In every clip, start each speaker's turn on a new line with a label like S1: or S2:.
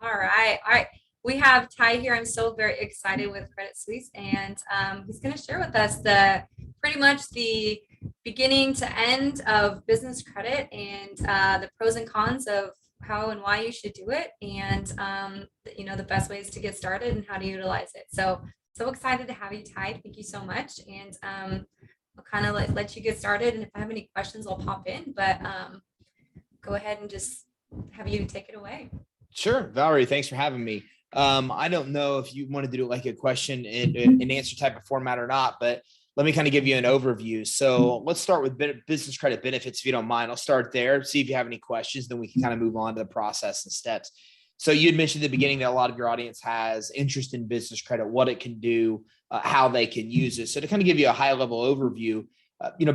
S1: All right. All right. We have Ty here. I'm so very excited with Credit Suisse, and he's going to share with us the pretty much the beginning to end of business credit and the pros and cons of how and why you should do it, and the best ways to get started and how to utilize it. So excited to have you, Ty. Thank you so much, and I'll kind of let you get started. And if I have any questions, I'll pop in. But go ahead and just have you take it away.
S2: Sure. Valerie, thanks for having me. I don't know if you wanted to do like a question and answer type of format or not, but let me kind of give you an overview. So let's start with business credit benefits, if you don't mind. I'll start there, see if you have any questions, then we can kind of move on to the process and steps. So you had mentioned at the beginning that a lot of your audience has interest in business credit, what it can do, how they can use it. So to kind of give you a high level overview,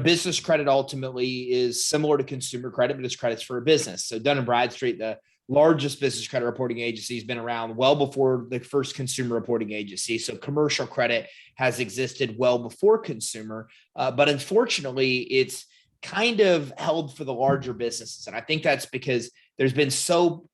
S2: business credit ultimately is similar to consumer credit, but it's credits for a business. So Dun & Bradstreet, the largest business credit reporting agency, has been around well before the first consumer reporting agency. So commercial credit has existed well before consumer, but unfortunately, it's kind of held for the larger businesses. And I think that's because there's been so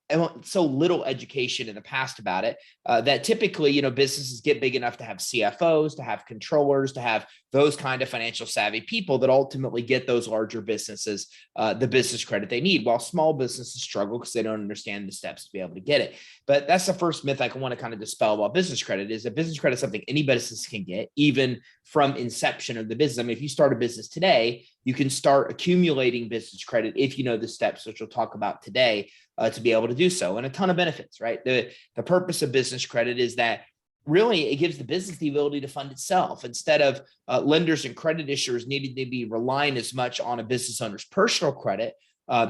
S2: little education in the past about it that typically, businesses get big enough to have CFOs, to have controllers, to have those kind of financial savvy people that ultimately get those larger businesses the business credit they need, while small businesses struggle because they don't understand the steps to be able to get it. But that's the first myth I want to kind of dispel about business credit, is that business credit is something any business can get, even from inception of the business. I mean, if you start a business today, you can start accumulating business credit if you know the steps, which we'll talk about today, to be able to do so, and a ton of benefits, right? The purpose of business credit is that really it gives the business the ability to fund itself, instead of lenders and credit issuers needing to be relying as much on a business owner's personal credit.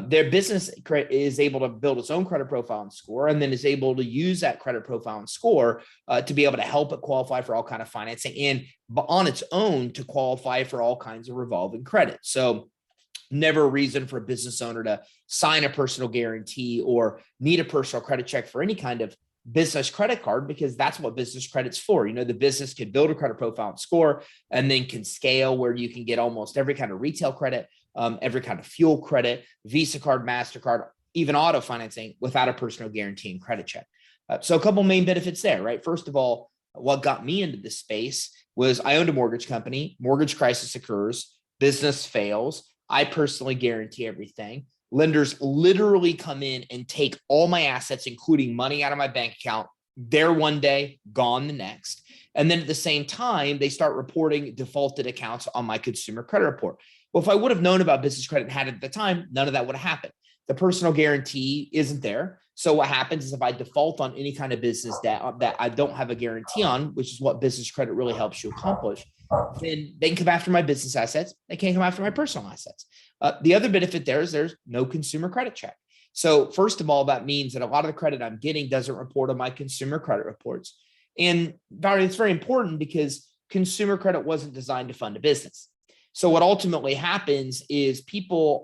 S2: Their business is able to build its own credit profile and score, and then is able to use that credit profile and score to be able to help it qualify for all kind of financing, and on its own to qualify for all kinds of revolving credit. So never a reason for a business owner to sign a personal guarantee or need a personal credit check for any kind of business credit card, because that's what business credit's for. The business can build a credit profile and score, and then can scale where you can get almost every kind of retail credit, every kind of fuel credit, Visa card, MasterCard, even auto financing without a personal guarantee and credit check. So a couple main benefits there, right? First of all, what got me into this space was I owned a mortgage company. Mortgage crisis occurs, business fails. I personally guarantee everything. Lenders literally come in and take all my assets, including money out of my bank account, there one day, gone the next. And then at the same time, they start reporting defaulted accounts on my consumer credit report. Well, if I would have known about business credit and had it at the time, none of that would have happened. The personal guarantee isn't there. So what happens is if I default on any kind of business debt that I don't have a guarantee on, which is what business credit really helps you accomplish, then they can come after my business assets. They can't come after my personal assets. The other benefit there is there's no consumer credit check. So first of all, that means that a lot of the credit I'm getting doesn't report on my consumer credit reports. And Valerie, it's very important because consumer credit wasn't designed to fund a business. So what ultimately happens is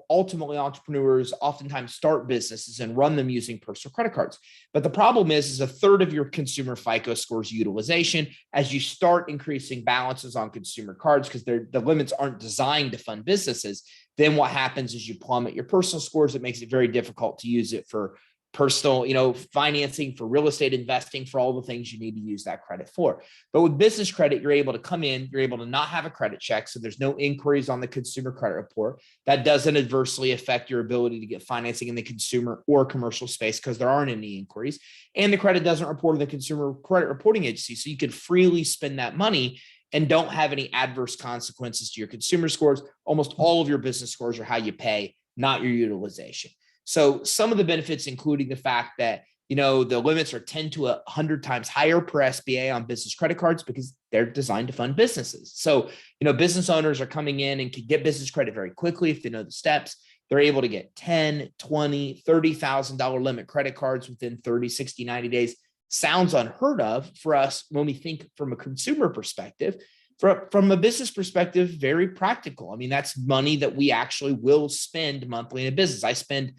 S2: entrepreneurs oftentimes start businesses and run them using personal credit cards. But the problem is a third of your consumer FICO scores utilization as you start increasing balances on consumer cards, because the limits aren't designed to fund businesses. Then what happens is you plummet your personal scores. It makes it very difficult to use it for personal, financing, for real estate investing, for all the things you need to use that credit for. But with business credit, you're able to come in, you're able to not have a credit check. So there's no inquiries on the consumer credit report. That doesn't adversely affect your ability to get financing in the consumer or commercial space because there aren't any inquiries. And the credit doesn't report in the consumer credit reporting agency. So you can freely spend that money and don't have any adverse consequences to your consumer scores. Almost all of your business scores are how you pay, not your utilization. So some of the benefits, including the fact that, the limits are 10 to 100 times higher per SBA on business credit cards because they're designed to fund businesses. So, business owners are coming in and can get business credit very quickly if they know the steps. They're able to get $10, $20, $30,000 limit credit cards within 30, 60, 90 days. Sounds unheard of for us when we think from a consumer perspective. From a business perspective, very practical. I mean, that's money that we actually will spend monthly in a business. I spend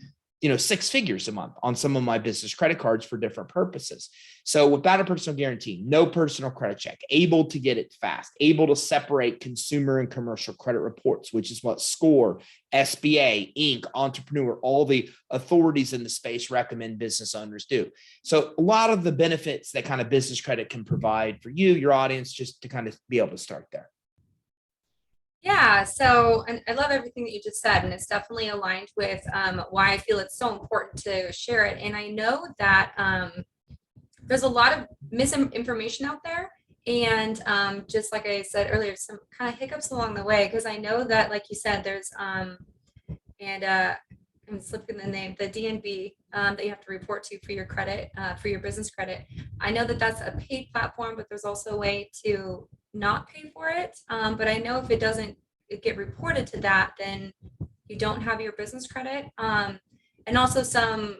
S2: 6 figures a month on some of my business credit cards for different purposes. So without a personal guarantee, no personal credit check, able to get it fast, able to separate consumer and commercial credit reports, which is what SCORE, SBA, Inc., Entrepreneur, all the authorities in the space recommend business owners do. So a lot of the benefits that kind of business credit can provide for you, your audience, just to kind of be able to start there.
S1: Yeah, so and I love everything that you just said, and it's definitely aligned with why I feel it's so important to share it. And I know that there's a lot of misinformation out there, and just like I said earlier, some kind of hiccups along the way, because I know that, like you said, there's and I'm slipping the name, the DNB that you have to report to for your credit, for your business credit. I know that that's a paid platform, but there's also a way to not pay for it. But I know if it doesn't get reported to that, then you don't have your business credit. And also some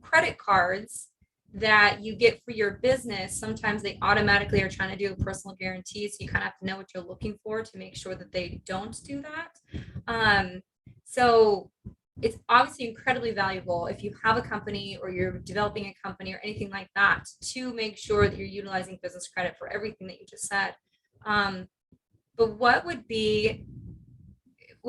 S1: credit cards that you get for your business, sometimes they automatically are trying to do a personal guarantee. So you kind of have to know what you're looking for to make sure that they don't do that. So it's obviously incredibly valuable if you have a company or you're developing a company or anything like that, to make sure that you're utilizing business credit for everything that you just said. But what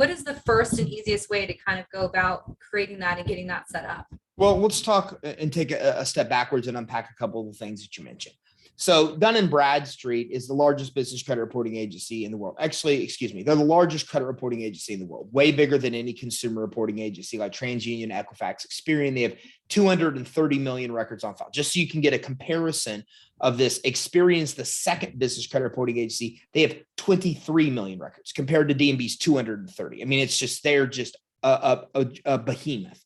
S1: is the first and easiest way to kind of go about creating that and getting that set up?
S2: Well, let's talk and take a step backwards and unpack a couple of the things that you mentioned. So Dun & Bradstreet is the largest business credit reporting agency in the world. Actually, excuse me, they're the largest credit reporting agency in the world, way bigger than any consumer reporting agency like TransUnion, Equifax, Experian. They have 230 million records on file. Just so you can get a comparison of this, Experian's the second business credit reporting agency. They have 23 million records compared to D&B's 230. I mean, it's just, they're just a behemoth.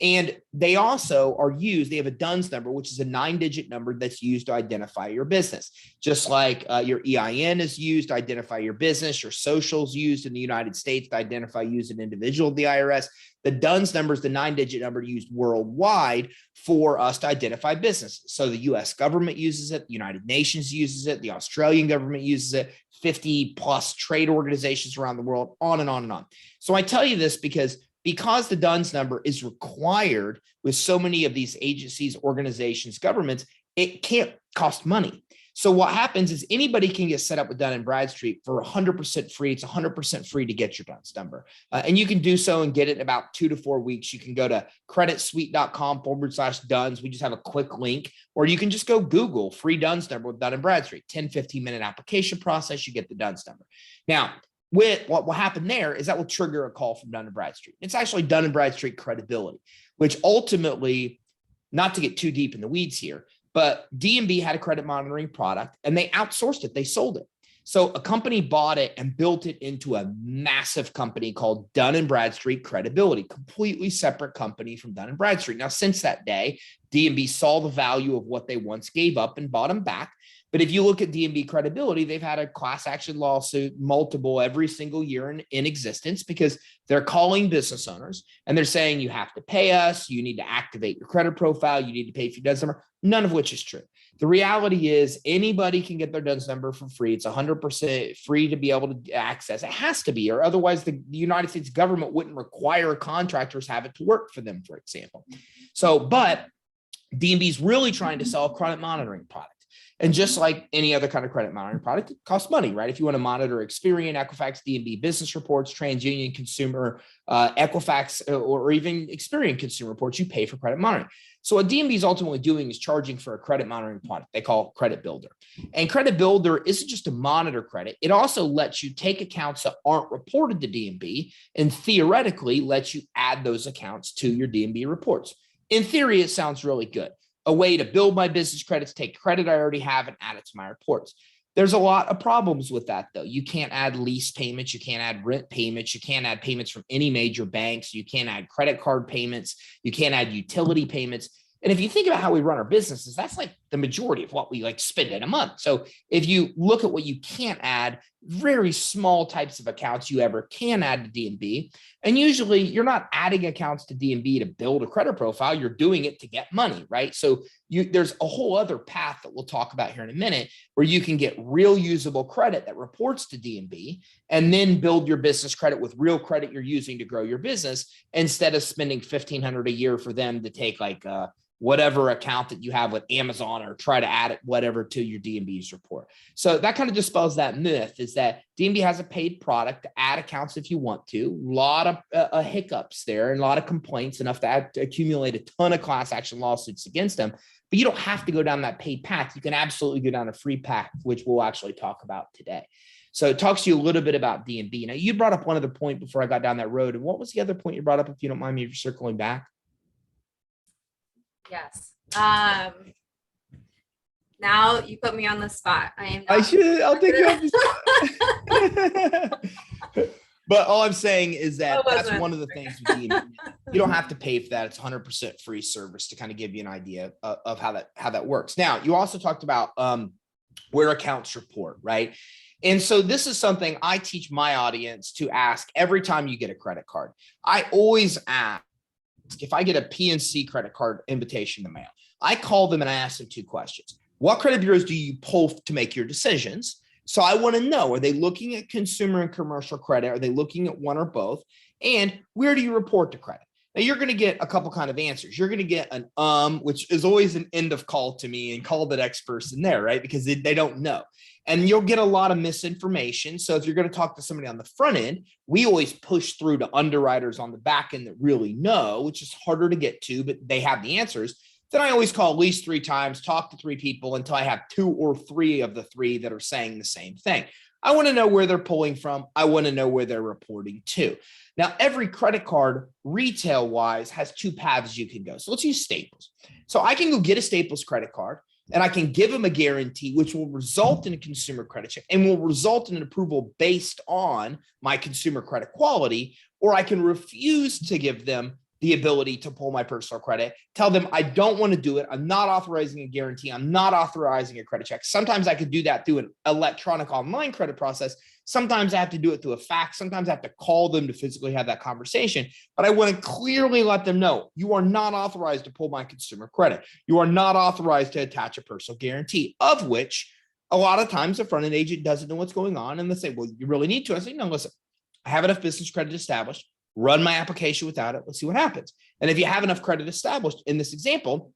S2: And they also are used, they have a DUNS number, which is a 9-digit number that's used to identify your business. Just like your EIN is used to identify your business, your social is used in the United States to identify you as an individual of the IRS. The DUNS number is the 9-digit number used worldwide for us to identify businesses. So the US government uses it, the United Nations uses it, the Australian government uses it, 50 plus trade organizations around the world, on and on and on. So I tell you this because the DUNS number is required with so many of these agencies, organizations, governments, it can't cost money. So what happens is anybody can get set up with Dun & Bradstreet for 100% free. It's 100% free to get your DUNS number. And you can do so and get it in about 2 to 4 weeks. You can go to creditsuite.com/DUNS. We just have a quick link, or you can just go Google free DUNS number with Dun & Bradstreet, 10, 15-minute application process. You get the DUNS number. Now, with what will happen there is that will trigger a call from Dun & Bradstreet. It's actually Dun & Bradstreet Credibility, which ultimately, not to get too deep in the weeds here, but D&B had a credit monitoring product and they outsourced it. They sold it. So a company bought it and built it into a massive company called Dun & Bradstreet Credibility, completely separate company from Dun & Bradstreet. Now, since that day, D&B saw the value of what they once gave up and bought them back. But if you look at D&B Credibility, they've had a class action lawsuit, multiple every single year in existence, because they're calling business owners and they're saying, you have to pay us, you need to activate your credit profile, you need to pay for your DUNS number, none of which is true. The reality is anybody can get their DUNS number for free. It's 100% free to be able to access. It has to be, or otherwise the United States government wouldn't require contractors have it to work for them, for example. So, but D&B is really trying to sell a credit monitoring product. And just like any other kind of credit monitoring product, it costs money, right? If you want to monitor Experian, Equifax, D&B business reports, TransUnion consumer, Equifax, or even Experian consumer reports, you pay for credit monitoring. So what D&B is ultimately doing is charging for a credit monitoring product they call Credit Builder. And Credit Builder isn't just to monitor credit. It also lets you take accounts that aren't reported to D&B and theoretically lets you add those accounts to your D&B reports. In theory, it sounds really good. A way to build my business credits, take credit I already have and add it to my reports. There's a lot of problems with that, though. You can't add lease payments. You can't add rent payments. You can't add payments from any major banks. You can't add credit card payments. You can't add utility payments. And if you think about how we run our businesses, that's like the majority of what we like spend in a month. So if you look at what you can't add, very small types of accounts you ever can add to D&B. And usually you're not adding accounts to D&B to build a credit profile. You're doing it to get money, right? So there's a whole other path that we'll talk about here in a minute where you can get real usable credit that reports to D&B and then build your business credit with real credit you're using to grow your business instead of spending $1,500 a year for them to take like whatever account that you have with Amazon or try to add it, whatever, to your D&B's report. So that kind of dispels that myth, is that D&B has a paid product to add accounts if you want to. A lot of hiccups there and a lot of complaints, enough to accumulate a ton of class action lawsuits against them. But you don't have to go down that paid path. You can absolutely go down a free path, which we'll actually talk about today. So it talks to you a little bit about D&B. Now, you brought up one other point before I got down that road. And what was the other point you brought up, if you don't mind me circling back?
S1: Yes. Now you put me on the spot.
S2: I'll take you off the spot. But all I'm saying is that that's one of the things with D&B. You don't have to pay for that. It's 100% free service to kind of give you an idea of how that works. Now, you also talked about where accounts report, right? And so this is something I teach my audience to ask every time you get a credit card. I always ask, if I get a PNC credit card invitation in the mail, I call them and I ask them two questions. What credit bureaus do you pull to make your decisions? So I want to know, are they looking at consumer and commercial credit? Are they looking at one or both? And where do you report to credit? Now, you're going to get a couple kind of answers. You're going to get an which is always an end of call to me, and call the next person there, right? Because they don't know. And you'll get a lot of misinformation. So if you're going to talk to somebody on the front end, we always push through to underwriters on the back end that really know, which is harder to get to, but they have the answers. Then I always call at least 3 times, talk to 3 people until I have 2 or 3 of the 3 that are saying the same thing. I want to know where they're pulling from. I want to know where they're reporting to. Now, every credit card retail wise has 2 paths you can go. So let's use Staples. So I can go get a Staples credit card and I can give them a guarantee, which will result in a consumer credit check and will result in an approval based on my consumer credit quality, or I can refuse to give them the ability to pull my personal credit, tell them I don't want to do it. I'm not authorizing a guarantee. I'm not authorizing a credit check. Sometimes I could do that through an electronic online credit process. Sometimes I have to do it through a fax. Sometimes I have to call them to physically have that conversation. But I want to clearly let them know, you are not authorized to pull my consumer credit. You are not authorized to attach a personal guarantee, of which a lot of times the front-end agent doesn't know what's going on. And they say, well, you really need to. I say, no, listen, I have enough business credit established. Run my application without it. Let's see what happens. And if you have enough credit established in this example,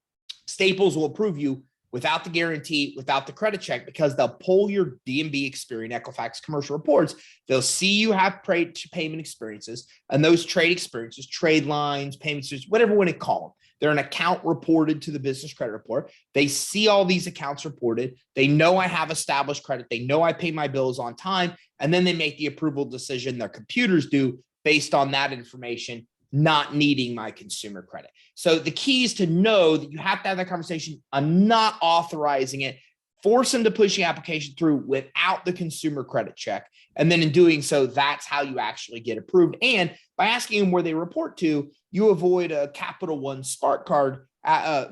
S2: Staples will approve you without the guarantee, without the credit check, because they'll pull your D&B Experian, Equifax commercial reports. They'll see you have payment experiences, and those trade experiences, trade lines, payment experiences, whatever you want to call them. They're an account reported to the business credit report. They see all these accounts reported. They know I have established credit. They know I pay my bills on time. And then they make the approval decision. Their computers do, based on that information, not needing my consumer credit. So the key is to know that you have to have that conversation. I'm not authorizing it. Force them to push the application through without the consumer credit check. And then in doing so, that's how you actually get approved. And by asking them where they report to, you avoid a Capital One Spark card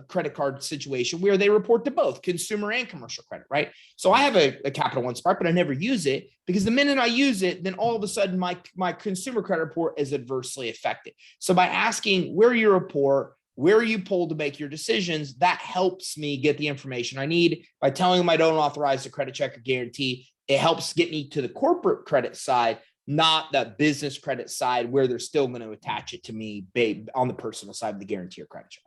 S2: credit card situation where they report to both consumer and commercial credit, right? So I have a Capital One Spark, but I never use it, because the minute I use it, then all of a sudden my consumer credit report is adversely affected. So by asking where you report, where you pull to make your decisions, that helps me get the information I need. By telling them I don't authorize the credit check or guarantee, it helps get me to the corporate credit side, not the business credit side, where they're still going to attach it to me on the personal side of the guarantee or credit check.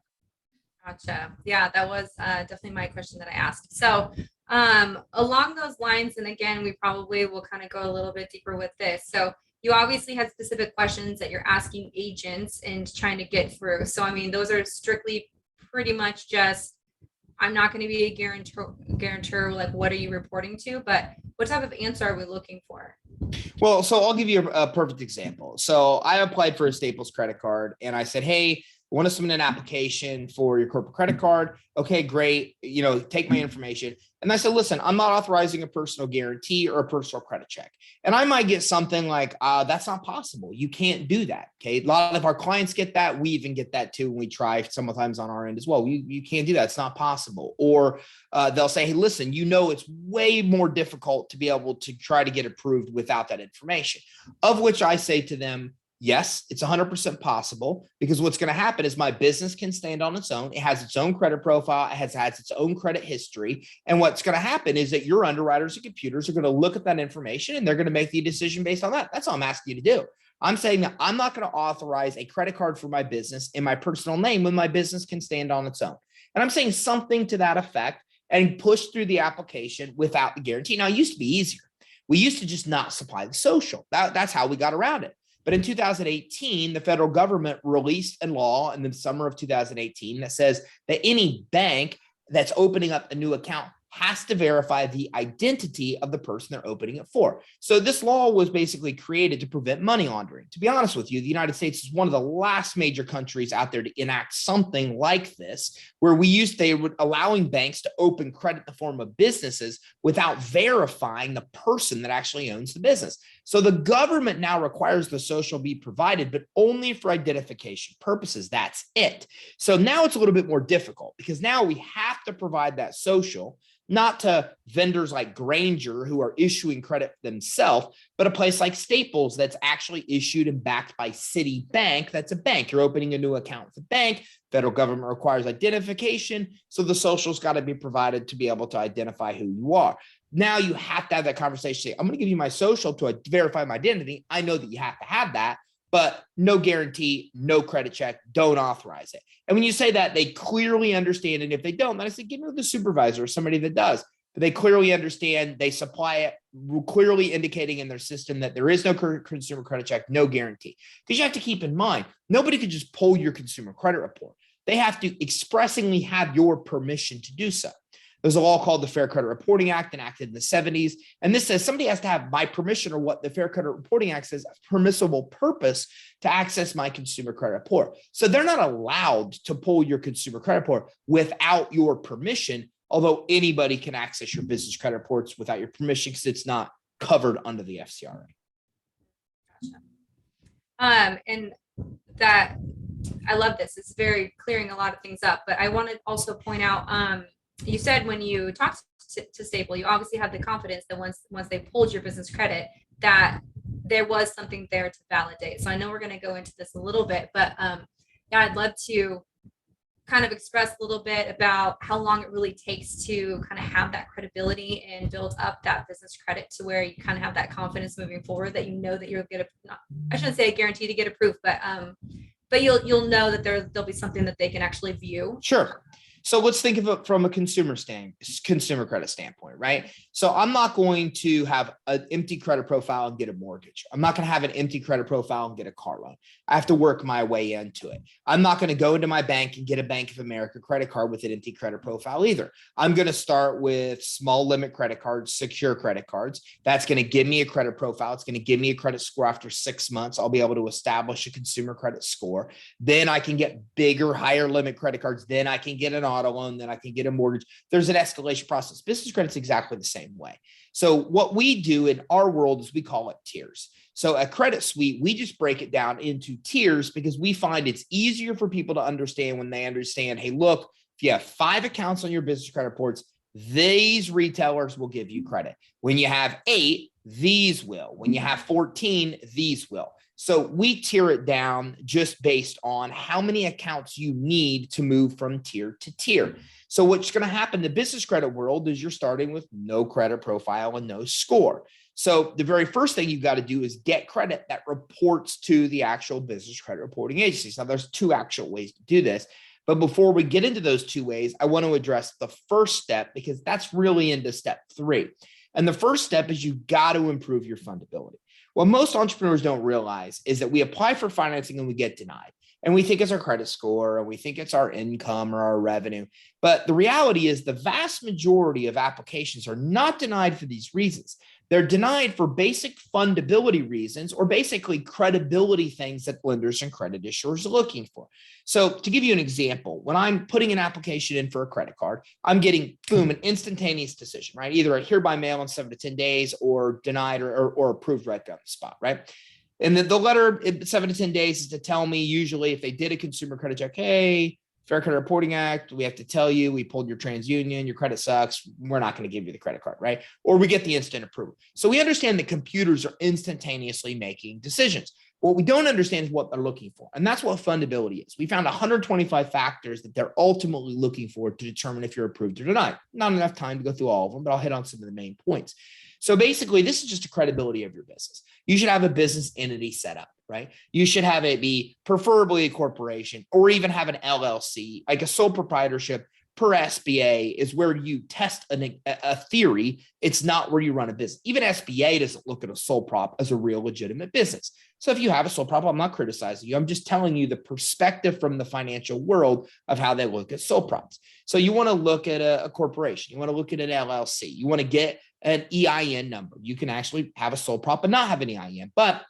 S1: Gotcha. Yeah, that was definitely my question that I asked. So along those lines, and again, we probably will kind of go a little bit deeper with this. So you obviously had specific questions that you're asking agents and trying to get through. So, I mean, those are strictly pretty much just, I'm not going to be a guarantor, like, what are you reporting to? But what type of answer are we looking for?
S2: Well, so I'll give you a perfect example. So I applied for a Staples credit card and I said, hey, I want to submit an application for your corporate credit card. Okay, great. Take my information. And I said, listen, I'm not authorizing a personal guarantee or a personal credit check. And I might get something like, that's not possible. You can't do that. Okay. A lot of our clients get that. We even get that too when we try sometimes on our end as well. You can't do that. It's not possible. Or they'll say, hey, listen, it's way more difficult to be able to try to get approved without that information, of which I say to them, yes, it's 100% possible, because what's going to happen is my business can stand on its own. It has its own credit profile. It has its own credit history. And what's going to happen is that your underwriters and computers are going to look at that information and they're going to make the decision based on that. That's all I'm asking you to do. I'm saying that I'm not going to authorize a credit card for my business in my personal name when my business can stand on its own. And I'm saying something to that effect and push through the application without the guarantee. Now, it used to be easier. We used to just not supply the social. That's how we got around it. But in 2018, the federal government released a law in the summer of 2018 that says that any bank that's opening up a new account has to verify the identity of the person they're opening it for. So this law was basically created to prevent money laundering. To be honest with you, the United States is one of the last major countries out there to enact something like this, where they were allowing banks to open credit in the form of businesses without verifying the person that actually owns the business. So the government now requires the social be provided, but only for identification purposes. That's it. So now it's a little bit more difficult, because now we have to provide that social, not to vendors like Granger who are issuing credit themselves, but a place like Staples that's actually issued and backed by Citibank. That's a bank. You're opening a new account with a bank. Federal government requires identification. So the social's got to be provided to be able to identify who you are. Now you have to have that conversation. Say, I'm going to give you my social to verify my identity. I know that you have to have that, but no guarantee, no credit check, don't authorize it. And when you say that, they clearly understand. And if they don't, then I say, give me the supervisor or somebody that does. But they clearly understand, they supply it, clearly indicating in their system that there is no consumer credit check, no guarantee. Because you have to keep in mind, nobody could just pull your consumer credit report. They have to expressly have your permission to do so. There's a law called the Fair Credit Reporting Act, enacted in the 70s. And this says somebody has to have my permission, or what the Fair Credit Reporting Act says, permissible purpose to access my consumer credit report. So they're not allowed to pull your consumer credit report without your permission, although anybody can access your business credit reports without your permission because it's not covered under the FCRA.
S1: Gotcha. And that, I love this. It's very clearing a lot of things up, but I want to also point out, you said when you talked to Staple, you obviously had the confidence that once they pulled your business credit, that there was something there to validate. So I know we're going to go into this a little bit, but yeah, I'd love to kind of express a little bit about how long it really takes to kind of have that credibility and build up that business credit to where you kind of have that confidence moving forward, that you know that you're going to, I shouldn't say a guarantee to get approved, but you'll know that there'll be something that they can actually view.
S2: Sure. So let's think of it from a consumer credit standpoint, right? So I'm not going to have an empty credit profile and get a mortgage. I'm not going to have an empty credit profile and get a car loan. I have to work my way into it. I'm not going to go into my bank and get a Bank of America credit card with an empty credit profile either. I'm going to start with small limit credit cards, secure credit cards. That's going to give me a credit profile. It's going to give me a credit score. After 6 months, I'll be able to establish a consumer credit score. Then I can get bigger, higher limit credit cards. Then I can get an auto loan, then I can get a mortgage. There's an escalation process. Business credit's exactly the same way. So what we do in our world is we call it tiers. So a credit suite, we just break it down into tiers because we find it's easier for people to understand when they understand, hey, look, if you have 5 accounts on your business credit reports, these retailers will give you credit. When you have 8, these will. When you have 14, these will. So we tier it down just based on how many accounts you need to move from tier to tier. So what's going to happen in the business credit world is you're starting with no credit profile and no score. So the very first thing you've got to do is get credit that reports to the actual business credit reporting agencies. Now, there's 2 actual ways to do this. But before we get into those 2 ways, I want to address the first step because that's really into step 3. And the first step is you got to improve your fundability. What most entrepreneurs don't realize is that we apply for financing and we get denied. and we think it's our credit score, and we think it's our income or our revenue. But the reality is the vast majority of applications are not denied for these reasons. They're denied for basic fundability reasons, or basically credibility things that lenders and credit issuers are looking for. So to give you an example, when I'm putting an application in for a credit card, I'm getting, boom, an instantaneous decision, right? Either a hereby mail in 7 to 10 days or denied or approved right there on the spot, right? And the letter in 7 to 10 days is to tell me usually if they did a consumer credit check, hey, Fair Credit Reporting Act, we have to tell you, we pulled your TransUnion, your credit sucks, we're not going to give you the credit card, right? Or we get the instant approval. So we understand that computers are instantaneously making decisions. What we don't understand is what they're looking for. And that's what fundability is. We found 125 factors that they're ultimately looking for to determine if you're approved or denied. Not enough time to go through all of them, but I'll hit on some of the main points. So basically, this is just a credibility of your business. You should have a business entity set up, right? You should have it be preferably a corporation, or even have an LLC, like a sole proprietorship per SBA is where you test a theory. It's not where you run a business. Even SBA doesn't look at a sole prop as a real legitimate business. So if you have a sole prop, I'm not criticizing you. I'm just telling you the perspective from the financial world of how they look at sole props. So you want to look at a corporation. You want to look at an LLC. You want to get an EIN number. You can actually have a sole prop and not have an EIN, but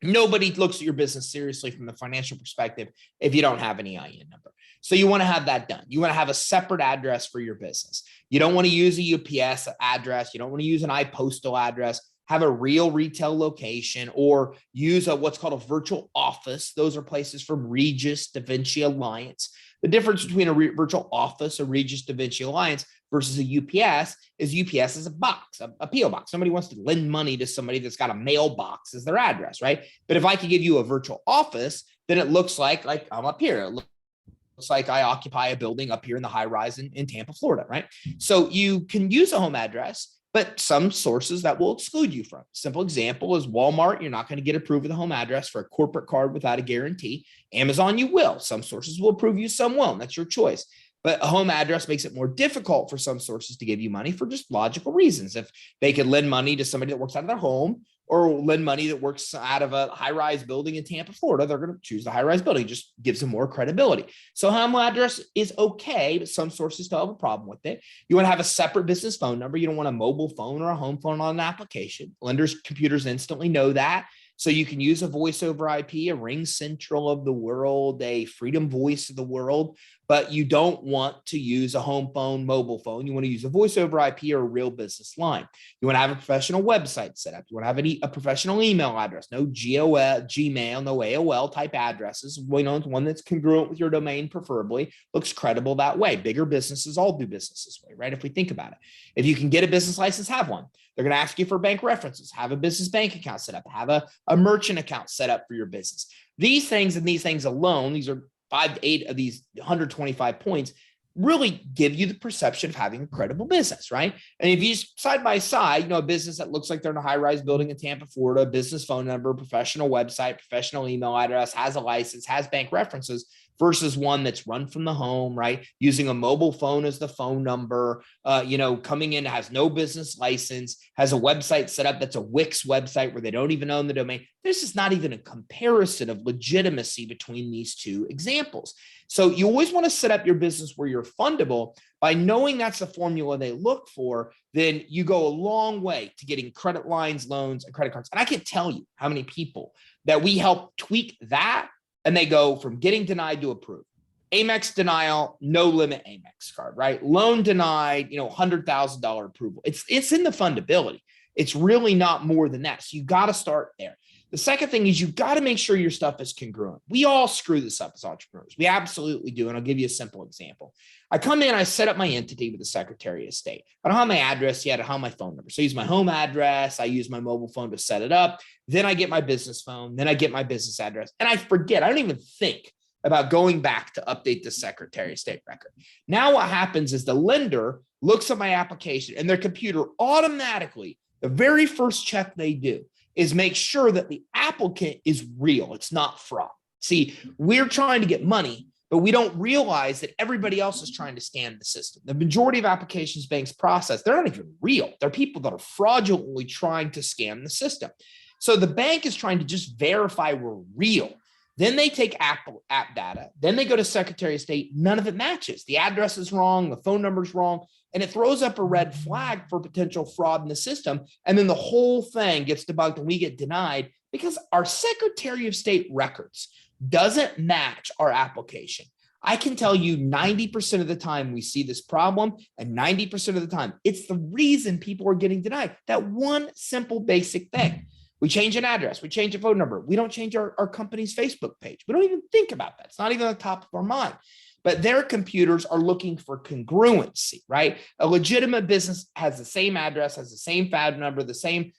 S2: nobody looks at your business seriously from the financial perspective if you don't have an EIN number. So you want to have that done. You want to have a separate address for your business. You don't want to use a UPS address. You don't want to use an iPostal address. Have a real retail location, or use what's called a virtual office. Those are places from Regis, Da Vinci Alliance. The difference between a virtual office, a Regis, Da Vinci Alliance versus a UPS is UPS is a box, a PO box. Somebody wants to lend money to somebody that's got a mailbox as their address, right? But if I could give you a virtual office, then it looks like I'm up here. It looks like I occupy a building up here in the high rise in Tampa, Florida, right? So you can use a home address, but some sources that will exclude you from. Simple example is Walmart. You're not going to get approved with a home address for a corporate card without a guarantee. Amazon, you will. Some sources will approve you, some won't. That's your choice. But a home address makes it more difficult for some sources to give you money for just logical reasons. If they could lend money to somebody that works out of their home, or lend money that works out of a high-rise building in Tampa, Florida, they're going to choose the high-rise building. It just gives them more credibility. So home address is okay, but some sources still have a problem with it. You want to have a separate business phone number. You don't want a mobile phone or a home phone on an application. Lenders' computers instantly know that. So you can use a voice over IP, a Ring Central of the world, a Freedom Voice of the world, but you don't want to use a home phone, mobile phone. You want to use a voice over IP or a real business line. You want to have a professional website set up. You want to have a professional email address, no Gmail, no AOL type addresses. One that's congruent with your domain, preferably, looks credible that way. Bigger businesses all do business this way, right? If we think about it, if you can get a business license, have one. They're going to ask you for bank references, have a business bank account set up, have a merchant account set up for your business. These things and these things alone, these are 5 to 8 of these 125 points, really give you the perception of having a credible business, right? And if you side by side, a business that looks like they're in a high-rise building in Tampa, Florida, business phone number, professional website, professional email address, has a license, has bank references, versus one that's run from the home, right? Using a mobile phone as the phone number, coming in, has no business license, has a website set up that's a Wix website where they don't even own the domain. There's just not even a comparison of legitimacy between these two examples. So you always want to set up your business where you're fundable. By knowing that's the formula they look for, then you go a long way to getting credit lines, loans, and credit cards. And I can't tell you how many people that we help tweak that, and they go from getting denied to approved. Amex denial, no limit Amex card, right? Loan denied, $100,000 approval. It's in the fundability. It's really not more than that. So you got to start there. The second thing is you got to make sure your stuff is congruent. We all screw this up as entrepreneurs. We absolutely do. And I'll give you a simple example. I come in, I set up my entity with the Secretary of State. I don't have my address yet. I don't have my phone number. So I use my home address. I use my mobile phone to set it up. Then I get my business phone. Then I get my business address. And I forget. I don't even think about going back to update the Secretary of State record. Now what happens is the lender looks at my application and their computer automatically, the very first check they do is make sure that the applicant is real. It's not fraud. See, we're trying to get money, but we don't realize that everybody else is trying to scam the system. The majority of applications banks process, they're not even real. They're people that are fraudulently trying to scam the system. So the bank is trying to just verify we're real. Then they take app data. Then they go to Secretary of State. None of it matches. The address is wrong. The phone number is wrong. And it throws up a red flag for potential fraud in the system. And then the whole thing gets debunked and we get denied because our Secretary of State records doesn't match our application. I can tell you 90% of the time we see this problem, and 90% of the time it's the reason people are getting denied. That one simple basic thing. We change an address, we change a phone number. We don't change our company's Facebook page. We don't even think about that. It's not even on the top of our mind. But their computers are looking for congruency, right? A legitimate business has the same address, has the same phone number, the same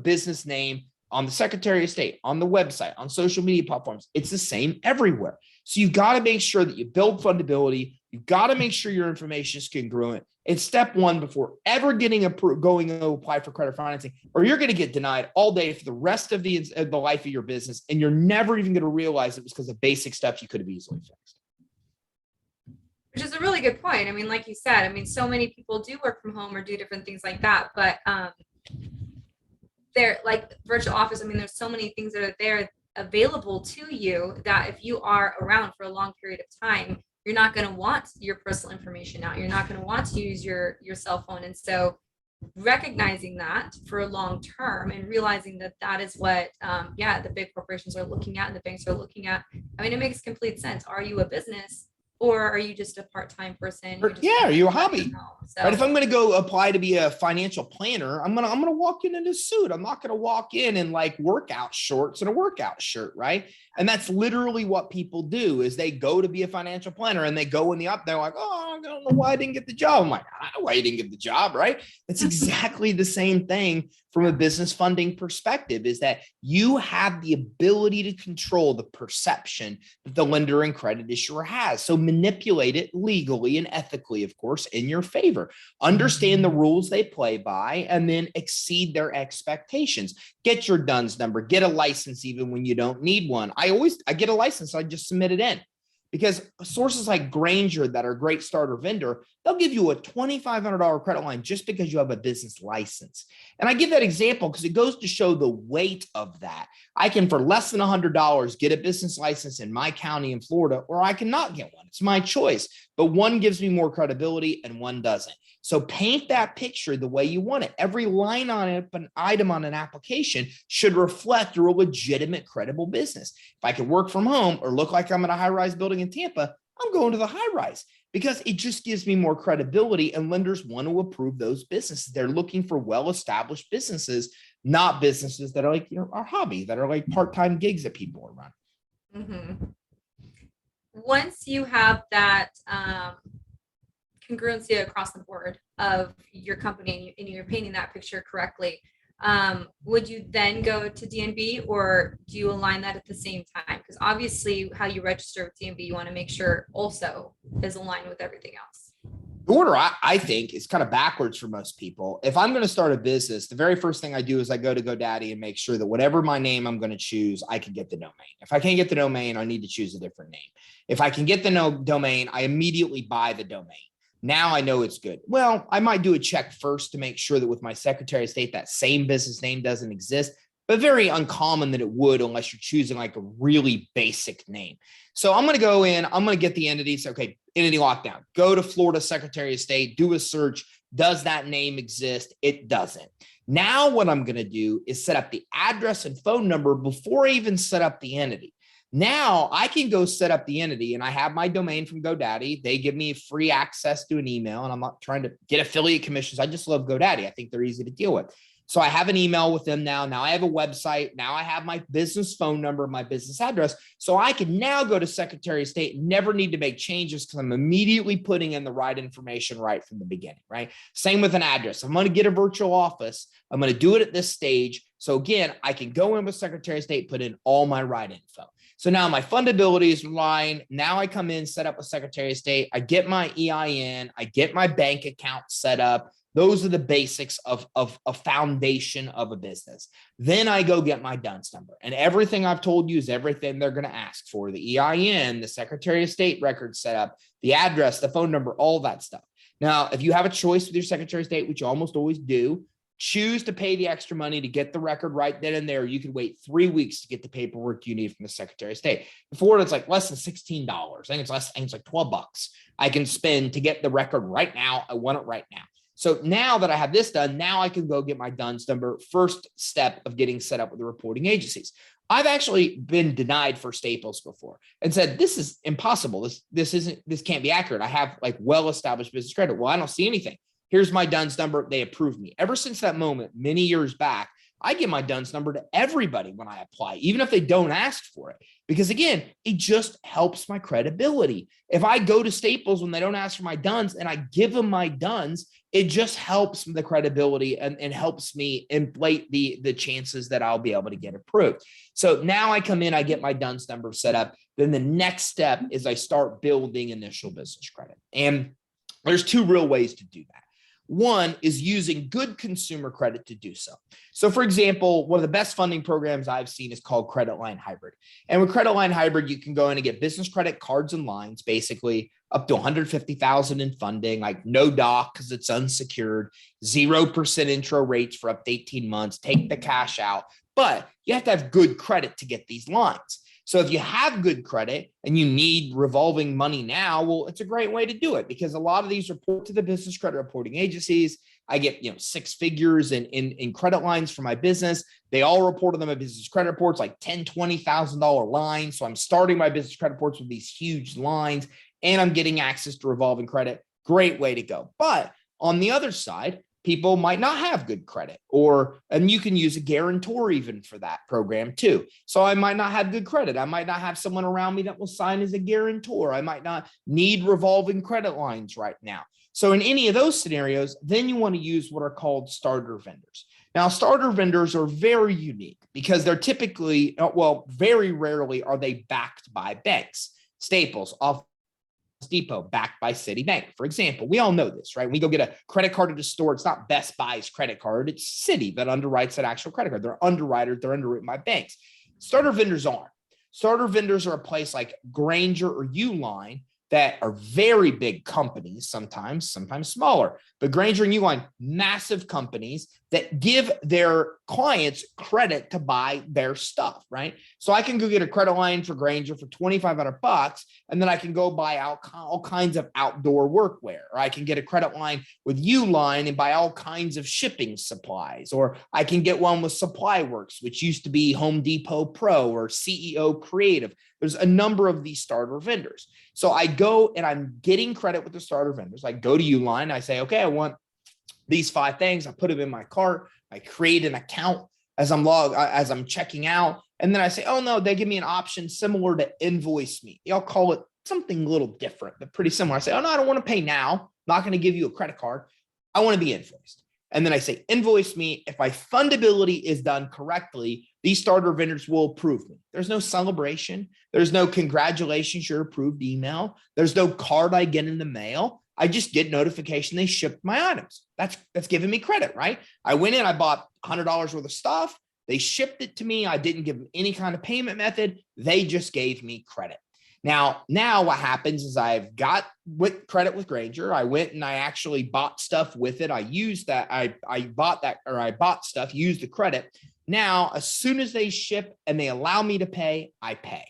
S2: business name on the Secretary of State, on the website, on social media platforms. It's the same everywhere. So you've got to make sure that you build fundability. You've got to make sure your information is congruent. It's step one before ever getting approved, going to apply for credit financing, or you're going to get denied all day for the rest of the life of your business. And you're never even going to realize it was because of basic steps you could have easily fixed.
S1: Which is a really good point. I mean, like you said, I mean, so many people do work from home or do different things like that, but they're like virtual office. I mean, there's so many things that are there available to you that if you are around for a long period of time, you're not going to want your personal information out. You're not going to want to use your cell phone. And so recognizing that for a long term and realizing that that is what, the big corporations are looking at and the banks are looking at. I mean, it makes complete sense. Are you a business? Or are you just a part-time person?
S2: Are you a hobby?
S1: So,
S2: right. If I'm going to go apply to be a financial planner, I'm going to walk in a suit. I'm not going to walk in like workout shorts and a workout shirt. Right. And that's literally what people do is they go to be a financial planner and they go in the up. They're like, oh, I don't know why I didn't get the job. I'm like, I don't know why you didn't get the job. Right. It's exactly the same thing from a business funding perspective is that you have the ability to control the perception that the lender and credit issuer has. So manipulate it legally and ethically, of course, in your favor. Understand the rules they play by and then exceed their expectations. Get your DUNS number, get a license even when you don't need one. I get a license, I just submit it in. Because sources like Granger that are a great starter vendor, they'll give you a $2,500 credit line just because you have a business license. And I give that example because it goes to show the weight of that. I can, for less than $100, get a business license in my county in Florida, or I cannot get one. It's my choice. But one gives me more credibility and one doesn't. So paint that picture the way you want it. Every line on it, an item on an application should reflect you're a legitimate, credible business. If I could work from home or look like I'm in a high-rise building in Tampa, I'm going to the high-rise because it just gives me more credibility and lenders want to approve those businesses. They're looking for well-established businesses, not businesses that are like, our hobby, that are like part-time gigs that people are running.
S1: Mm-hmm. Once you have that, congruency across the board of your company and you're painting that picture correctly, would you then go to DNB or do you align that at the same time? Because obviously how you register with DNB, you want to make sure also is aligned with everything else.
S2: The order, I think, is kind of backwards for most people. If I'm going to start a business, the very first thing I do is I go to GoDaddy and make sure that whatever my name I'm going to choose, I can get the domain. If I can't get the domain, I need to choose a different name. If I can get the domain, I immediately buy the domain. Now I know it's good. Well, I might do a check first to make sure that with my Secretary of State, that same business name doesn't exist, but very uncommon that it would unless you're choosing like a really basic name. So I'm going to go in, I'm going to get the entity. So, okay, entity lockdown, go to Florida Secretary of State, do a search. Does that name exist? It doesn't. Now what I'm going to do is set up the address and phone number before I even set up the entity. Now I can go set up the entity and I have my domain from GoDaddy. They give me free access to an email and I'm not trying to get affiliate commissions. I just love GoDaddy. I think they're easy to deal with. So I have an email with them now. Now I have a website. Now I have my business phone number, my business address. So I can now go to Secretary of State and never need to make changes because I'm immediately putting in the right information right from the beginning, right? Same with an address. I'm going to get a virtual office. I'm going to do it at this stage. So again, I can go in with Secretary of State, put in all my right info. So now my fundability is line. Now I come in, set up a Secretary of State. I get my EIN. I get my bank account set up. Those are the basics of a foundation of a business. Then I go get my DUNS number. And everything I've told you is everything they're going to ask for. The EIN, the Secretary of State record set up, the address, the phone number, all that stuff. Now, if you have a choice with your Secretary of State, which you almost always do, choose to pay the extra money to get the record right then and there. You could wait 3 weeks to get the paperwork you need from the Secretary of State. In Florida, it's like less than $16. I think it's like $12 I can spend to get the record right now. I want it right now. So now that I have this done, now I can go get my DUNS number, first step of getting set up with the reporting agencies. I've actually been denied for Staples before and said, this is impossible. This can't be accurate. I have like well-established business credit. Well, I don't see anything. Here's my DUNS number. They approved me. Ever since that moment, many years back, I give my DUNS number to everybody when I apply, even if they don't ask for it, because again, it just helps my credibility. If I go to Staples when they don't ask for my DUNS and I give them my DUNS, it just helps the credibility and helps me inflate the chances that I'll be able to get approved. So now I come in, I get my DUNS number set up. Then the next step is I start building initial business credit. And there's two real ways to do that. One is using good consumer credit to do so. So for example, one of the best funding programs I've seen is called Credit Line Hybrid. And with Credit Line Hybrid, you can go in and get business credit cards and lines, basically up to $150,000 in funding, like no doc because it's unsecured, 0% intro rates for up to 18 months, take the cash out, but you have to have good credit to get these lines. So if you have good credit and you need revolving money now, well, it's a great way to do it because a lot of these report to the business credit reporting agencies. I get, 6 figures in credit lines for my business. They all report on them at business credit reports, like $10,000, $20,000 lines. So I'm starting my business credit reports with these huge lines and I'm getting access to revolving credit. Great way to go. But on the other side, people might not have good credit and you can use a guarantor even for that program too. So I might not have good credit. I might not have someone around me that will sign as a guarantor. I might not need revolving credit lines right now. So in any of those scenarios, then you want to use what are called starter vendors. Now, starter vendors are very unique because they're typically, very rarely are they backed by banks. Staples, Depot, backed by Citibank, for example. We all know this, right? When we go get a credit card at a store, it's not Best Buy's credit card. It's Citi that underwrites that actual credit card. They're underwriters. They're underwritten by banks. Starter vendors aren't. Starter vendors are a place like Grainger or Uline that are very big companies, sometimes smaller, but Grainger and Uline, massive companies that give their clients credit to buy their stuff, right? So I can go get a credit line for Grainger for $2,500, and then I can go buy out all kinds of outdoor workwear, or I can get a credit line with Uline and buy all kinds of shipping supplies, or I can get one with Supply Works, which used to be Home Depot Pro or CEO Creative. There's a number of these starter vendors. So I go and I'm getting credit with the starter vendors. I go to Uline. I say, okay, I want these 5 things. I put them in my cart. I create an account as I'm checking out. And then I say, oh no, they give me an option similar to Invoice Me. I'll call it something a little different, but pretty similar. I say, oh no, I don't want to pay now. I'm not going to give you a credit card. I want to be invoiced. And then I say, Invoice Me. If my fundability is done correctly, these starter vendors will approve me. There's no celebration. There's no congratulations, you're approved email. There's no card I get in the mail. I just get notification they shipped my items. That's giving me credit, right? I went in, I bought $100 worth of stuff. They shipped it to me. I didn't give them any kind of payment method. They just gave me credit. Now what happens is I've got with credit with Grainger. I went and I actually bought stuff with it. I used that. I bought stuff, used the credit. Now, as soon as they ship and they allow me to pay, I pay.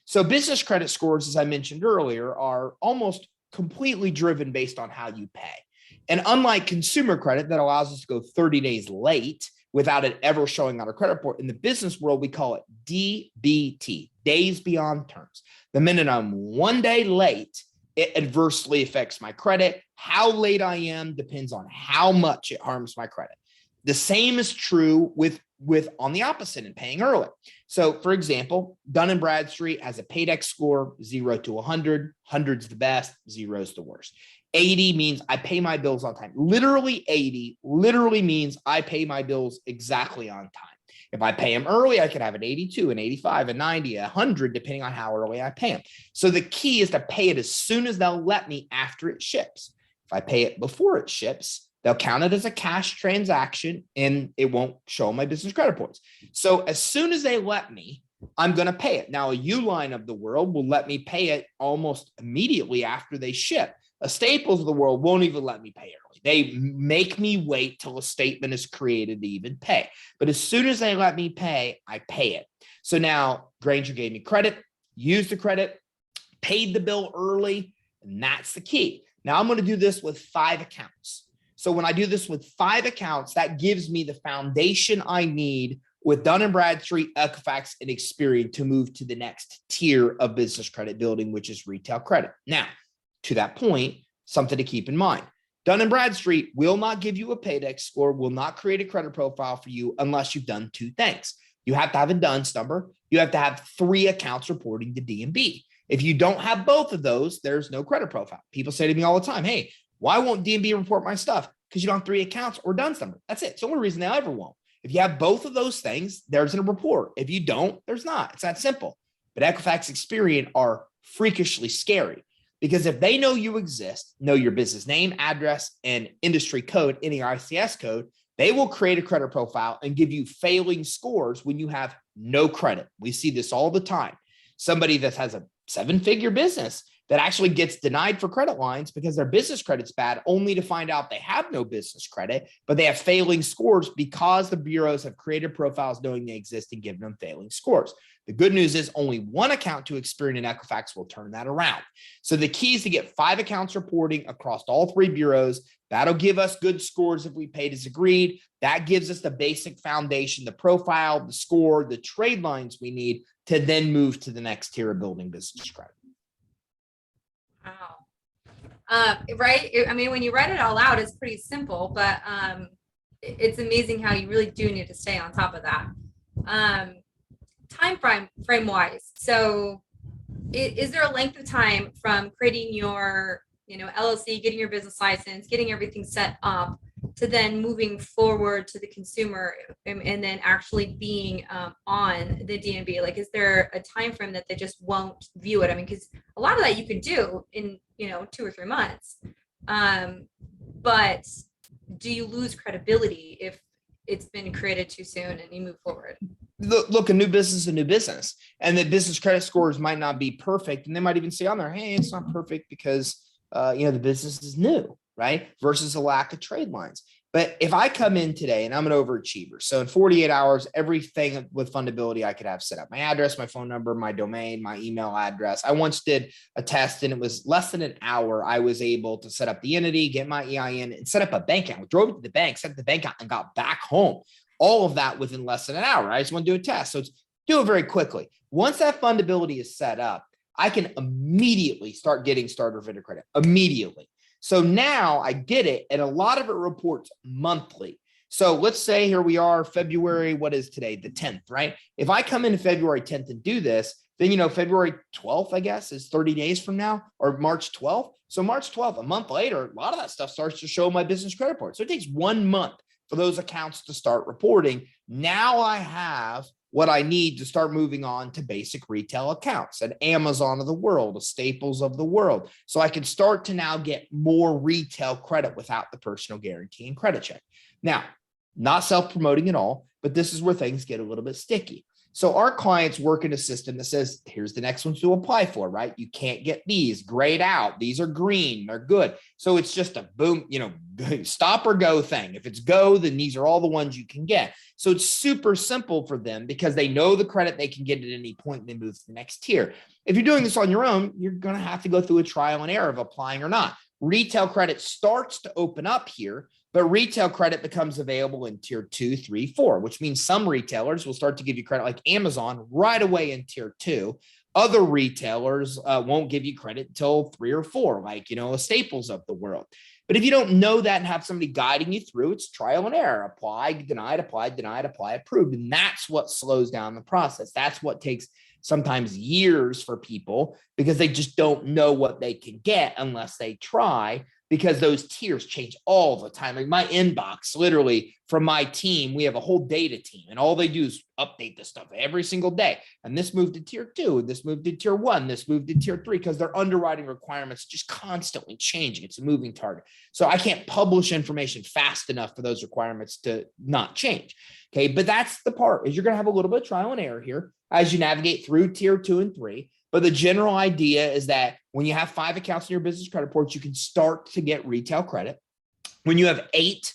S2: So business credit scores, as I mentioned earlier, are almost completely driven based on how you pay. And unlike consumer credit that allows us to go 30 days late without it ever showing on our credit report, in the business world, we call it DBT, days beyond terms. The minute I'm 1 day late, it adversely affects my credit. How late I am depends on how much it harms my credit. The same is true with on the opposite and paying early. So for example, Dun & Bradstreet has a Paydex score 0 to 100. 100's the best, 0's the worst. 80 means I pay my bills on time. Literally 80 literally means I pay my bills exactly on time. If I pay them early, I could have an 82, an 85, a 90, a 100, depending on how early I pay them. So the key is to pay it as soon as they'll let me after it ships. If I pay it before it ships, they'll count it as a cash transaction and it won't show my business credit reports. So as soon as they let me, I'm going to pay it. Now, a Uline of the world will let me pay it almost immediately after they ship. A Staples of the world won't even let me pay early. They make me wait till a statement is created to even pay. But as soon as they let me pay, I pay it. So now Granger gave me credit, used the credit, paid the bill early, and that's the key. Now I'm going to do this with 5 accounts. So when I do this with 5 accounts, that gives me the foundation I need with Dun & Bradstreet, Equifax, and Experian to move to the next tier of business credit building, which is retail credit. Now, to that point, something to keep in mind. Dun & Bradstreet will not give you a paydex score, will not create a credit profile for you unless you've done 2 things. You have to have a DUNS number. You have to have 3 accounts reporting to D&B. If you don't have both of those, there's no credit profile. People say to me all the time, hey, why won't D&B report my stuff? Because you don't have 3 accounts or DUNS number. That's it. It's the only reason they ever won't. If you have both of those things, there's a report. If you don't, there's not. It's that simple. But Equifax, Experian are freakishly scary because if they know you exist, know your business name, address, and industry code, any ICS code, they will create a credit profile and give you failing scores when you have no credit. We see this all the time. Somebody that has a 7-figure business that actually gets denied for credit lines because their business credit's bad, only to find out they have no business credit, but they have failing scores because the bureaus have created profiles knowing they exist and given them failing scores. The good news is only 1 account to Experian and Equifax will turn that around. So the key is to get 5 accounts reporting across all 3 bureaus. That'll give us good scores if we paid as agreed. That gives us the basic foundation, the profile, the score, the trade lines we need to then move to the next tier of building business credit.
S1: Wow. Right. I mean, when you write it all out, it's pretty simple, but it's amazing how you really do need to stay on top of that. Time frame wise. So is there a length of time from creating your, LLC, getting your business license, getting everything set up to then moving forward to the consumer and then actually being on the D&B? Like, is there a time frame that they just won't view it? I mean, because a lot of that you could do in 2 or 3 months, but do you lose credibility if it's been created too soon and you move forward?
S2: Look, a new business is a new business, and the business credit scores might not be perfect, and they might even say on there, hey, it's not perfect because the business is new, right? Versus a lack of trade lines. But if I come in today and I'm an overachiever, so in 48 hours, everything with Fundability I could have set up: my address, my phone number, my domain, my email address. I once did a test and it was less than an hour. I was able to set up the entity, get my EIN, and set up a bank account. We drove to the bank, set up the bank account, and got back home. All of that within less than an hour. I just want to do a test. So do it very quickly. Once that Fundability is set up, I can immediately start getting starter vendor credit immediately. So now I get it, and a lot of it reports monthly. So let's say here we are, February, what is today? The 10th, right? If I come in February 10th and do this, then, February 12th, I guess, is 30 days from now, or March 12th. So March 12th, a month later, a lot of that stuff starts to show my business credit report. So it takes 1 month for those accounts to start reporting. Now I have what I need to start moving on to basic retail accounts, an Amazon of the world, a Staples of the world. So I can start to now get more retail credit without the personal guarantee and credit check. Now, not self-promoting at all, but this is where things get a little bit sticky. So our clients work in a system that says, here's the next ones to apply for, right? You can't get these, grayed out. These are green, they're good. So it's just a boom, stop or go thing. If it's go, then these are all the ones you can get. So it's super simple for them because they know the credit they can get at any point and they move to the next tier. If you're doing this on your own, you're going to have to go through a trial and error of applying or not. Retail credit starts to open up here, but retail credit becomes available in tier 2, 3, 4, which means some retailers will start to give you credit like Amazon right away in tier 2. Other retailers won't give you credit until 3 or 4, like, a Staples of the world. But if you don't know that and have somebody guiding you through, it's trial and error. Apply, denied, apply, denied, apply, approved. And that's what slows down the process. That's what takes sometimes years for people because they just don't know what they can get unless they try, because those tiers change all the time. Like my inbox, literally from my team, we have a whole data team and all they do is update this stuff every single day. And this moved to tier 2, and this moved to tier 1, this moved to tier 3, because their underwriting requirements just constantly changing. It's a moving target. So I can't publish information fast enough for those requirements to not change. Okay. But that's the part, is you're going to have a little bit of trial and error here as you navigate through tier 2 and 3. But the general idea is that when you have 5 accounts in your business credit reports, you can start to get retail credit. When you have 8,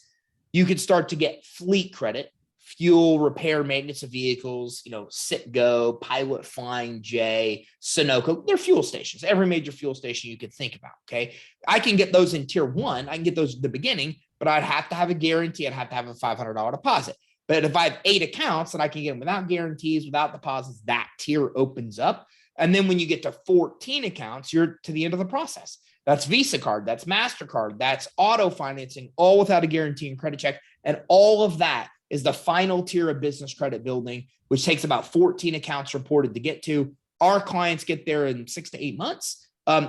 S2: you can start to get fleet credit, fuel, repair, maintenance of vehicles, Citgo, Pilot Flying J, Sunoco. They're fuel stations, every major fuel station you could think about. Okay. I can get those in tier 1. I can get those at the beginning, but I'd have to have a guarantee. I'd have to have a $500 deposit. But if I have 8 accounts and I can get them without guarantees, without deposits, that tier opens up. And then when you get to 14 accounts, you're to the end of the process. That's Visa card, that's MasterCard, that's auto financing, all without a guarantee and credit check. And all of that is the final tier of business credit building, which takes about 14 accounts reported to get to. Our clients get there in 6 to 8 months.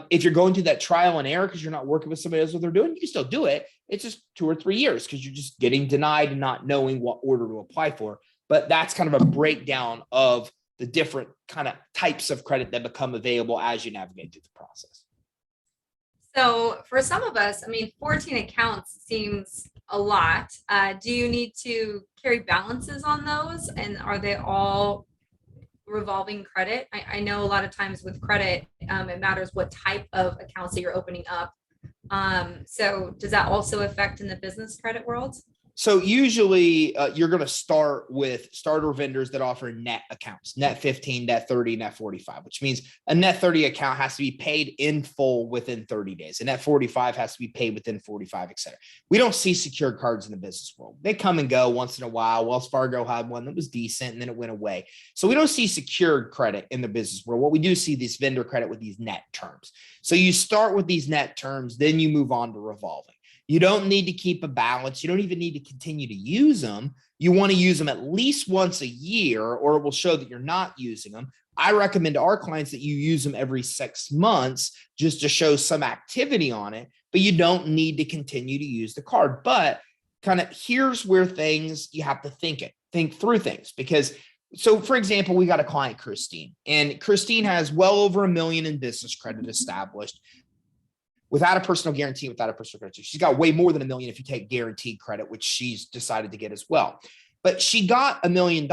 S2: If you're going through that trial and error because you're not working with somebody else what they're doing, you can still do it. It's just 2 or 3 years because you're just getting denied and not knowing what order to apply for. But that's kind of a breakdown of the different kind of types of credit that become available as you navigate through the process.
S1: So for some of us, 14 accounts seems a lot. Do you need to carry balances on those? And are they all revolving credit? I know a lot of times with credit, it matters what type of accounts that you're opening up. So does that also affect in the business credit world?
S2: So usually you're going to start with starter vendors that offer net accounts, net 15, net 30, net 45, which means a net 30 account has to be paid in full within 30 days. And net 45 has to be paid within 45, et cetera. We don't see secured cards in the business world. They come and go once in a while. Wells Fargo had one that was decent and then it went away. So we don't see secured credit in the business world. What we do see this vendor credit with these net terms. So you start with these net terms, then you move on to revolving. You don't need to keep a balance. You don't even need to continue to use them. You want to use them at least once a year, or it will show that you're not using them. I recommend to our clients that you use them every 6 months just to show some activity on it, but you don't need to continue to use the card. But kind of here's where things you have to think through things because so for example, we got a client, Christine, and Christine has well over $1 million in business credit established. Without a personal guarantee, without a personal credit. She's got way more than $1 million if you take guaranteed credit, which she's decided to get as well. But she got $1 million